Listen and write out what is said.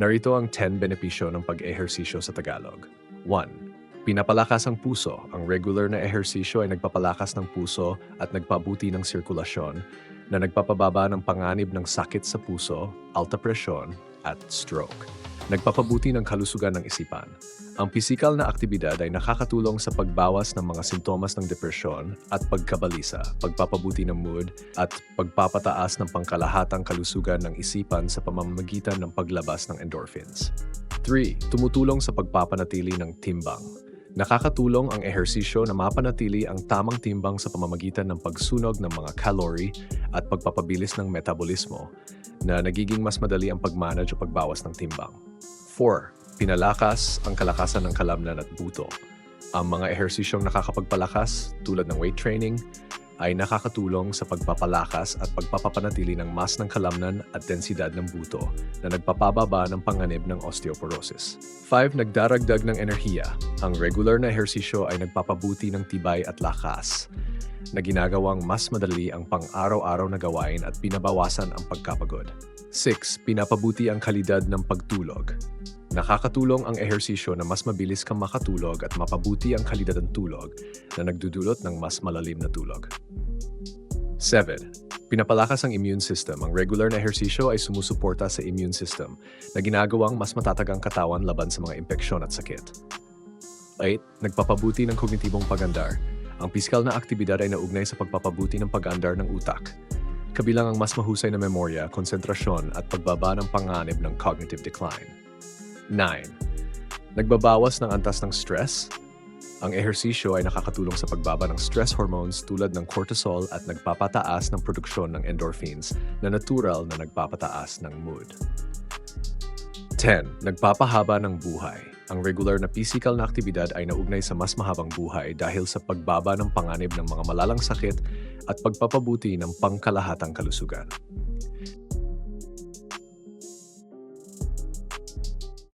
Narito ang 10 benepisyo ng pag-ehersisyo sa Tagalog. 1. Pinapalakas ang puso. Ang regular na ehersisyo ay nagpapalakas ng puso at nagpabuti ng sirkulasyon na nagpapababa ng panganib ng sakit sa puso, alta presyon, at stroke. Nagpapabuti ng kalusugan ng isipan. Ang pisikal na aktibidad ay nakakatulong sa pagbawas ng mga sintomas ng depresyon at pagkabalisa, pagpapabuti ng mood, at pagpapataas ng pangkalahatang kalusugan ng isipan sa pamamagitan ng paglabas ng endorphins. 3. Tumutulong sa pagpapanatili ng timbang. Nakakatulong ang ehersisyo na mapanatili ang tamang timbang sa pamamagitan ng pagsunog ng mga calorie at pagpapabilis ng metabolismo na nagiging mas madali ang pagmanage o pagbawas ng timbang. 4. Pinalakas ang kalakasan ng kalamnan at buto. Ang mga ehersisyong nakakapagpalakas tulad ng weight training ay nakakatulong sa pagpapalakas at pagpapapanatili ng mass ng kalamnan at densidad ng buto na nagpapababa ng panganib ng osteoporosis. 5. Nagdaragdag ng enerhiya. Ang regular na ehersisyo ay nagpapabuti ng tibay at lakas na ginagawang mas madali ang pang-araw-araw na gawain at binabawasan ang pagkapagod. 6. Pinapabuti ang kalidad ng pagtulog. Nakakatulong ang ehersisyo na mas mabilis kang makatulog at mapabuti ang kalidad ng tulog na nagdudulot ng mas malalim na tulog. 7. Pinapalakas ang immune system. Ang regular na ehersisyo ay sumusuporta sa immune system na ginagawang mas matatag ang katawan laban sa mga impeksyon at sakit. 8. Nagpapabuti ng kognitibong pag-andar. Ang pisikal na aktibidad ay naugnay sa pagpapabuti ng pag-andar ng utak, kabilang ang mas mahusay na memorya, konsentrasyon at pagbaba ng panganib ng cognitive decline. 9. Nagbabawas ng antas ng stress. Ang ehersisyo ay nakakatulong sa pagbaba ng stress hormones tulad ng cortisol at nagpapataas ng produksyon ng endorphins na natural na nagpapataas ng mood. 10. Nagpapahaba ng buhay. Ang regular na physical na aktibidad ay naugnay sa mas mahabang buhay dahil sa pagbaba ng panganib ng mga malalang sakit at pagpapabuti ng pangkalahatang kalusugan.